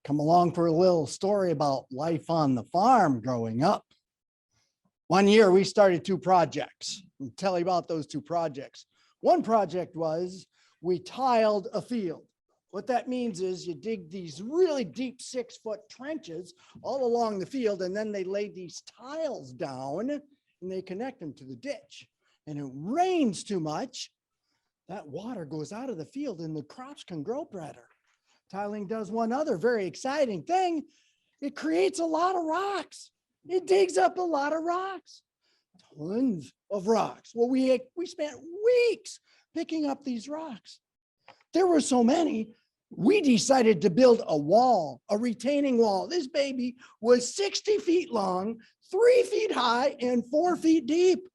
Come along for a little story about life on the farm growing up. One year we started 2 projects. I'll tell you about those 2 projects. One project was we tiled a field. What that means is you dig these really deep 6-foot trenches all along the field, and then they lay these tiles down and they connect them to the ditch. And it rains too much, that water goes out of the field and the crops can grow better. Tiling does one other very exciting thing. It creates a lot of rocks. It digs up a lot of rocks, tons of rocks. Well, we spent weeks picking up these rocks. There were so many, we decided to build a wall, a retaining wall. This baby was 60 feet long, 3 feet high, and 4 feet deep.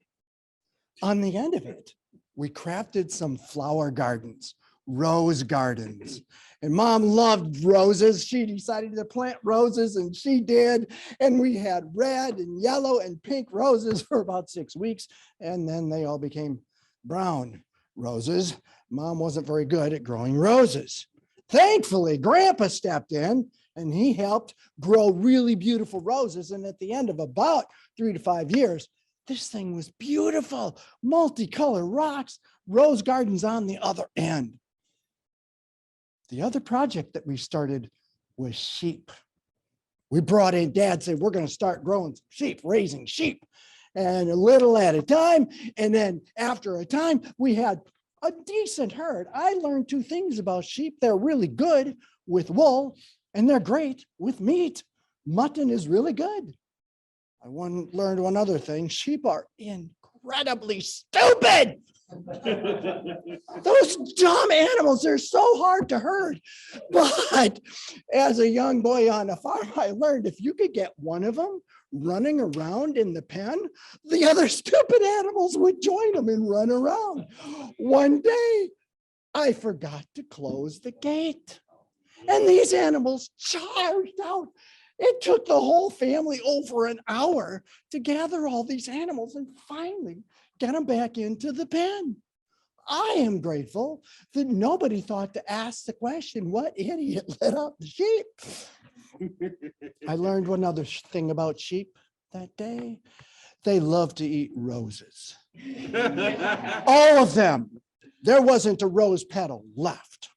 On the end of it, we crafted some flower gardens, rose gardens. And Mom loved roses. She decided to plant roses, and she did. And we had red and yellow and pink roses for about 6 weeks. And then they all became brown roses. Mom wasn't very good at growing roses. Thankfully, Grandpa stepped in and he helped grow really beautiful roses. And at the end of about 3 to 5 years, this thing was beautiful, multicolored rocks, rose gardens on the other end. The other project that we started was sheep. We brought in, Dad said, we're going to start growing sheep, raising sheep, and a little at a time. And then after a time, we had a decent herd. I learned 2 things about sheep. They're really good with wool, and they're great with meat. Mutton is really good. I learned one other thing. Sheep are incredibly stupid. Those dumb animals, they're so hard to herd. But as a young boy on a farm, I learned if you could get one of them running around in the pen, the other stupid animals would join them and run around. One day, I forgot to close the gate, and these animals charged out. It took the whole family over an hour to gather all these animals and finally get them back into the pen. I am grateful that nobody thought to ask the question, what idiot let out the sheep? I learned one other thing about sheep that day. They love to eat roses. All of them. There wasn't a rose petal left.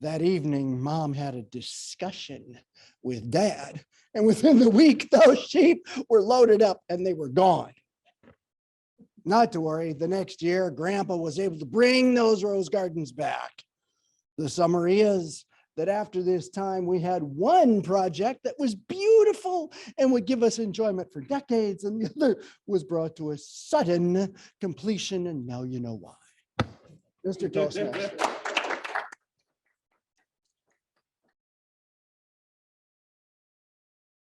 That evening, Mom had a discussion with Dad, and within the week, those sheep were loaded up and they were gone. Not to worry, the next year, Grandpa was able to bring those rose gardens back. The summary is that after this time, we had one project that was beautiful and would give us enjoyment for decades, and the other was brought to a sudden completion, and now you know why. Mr. Toastmaster.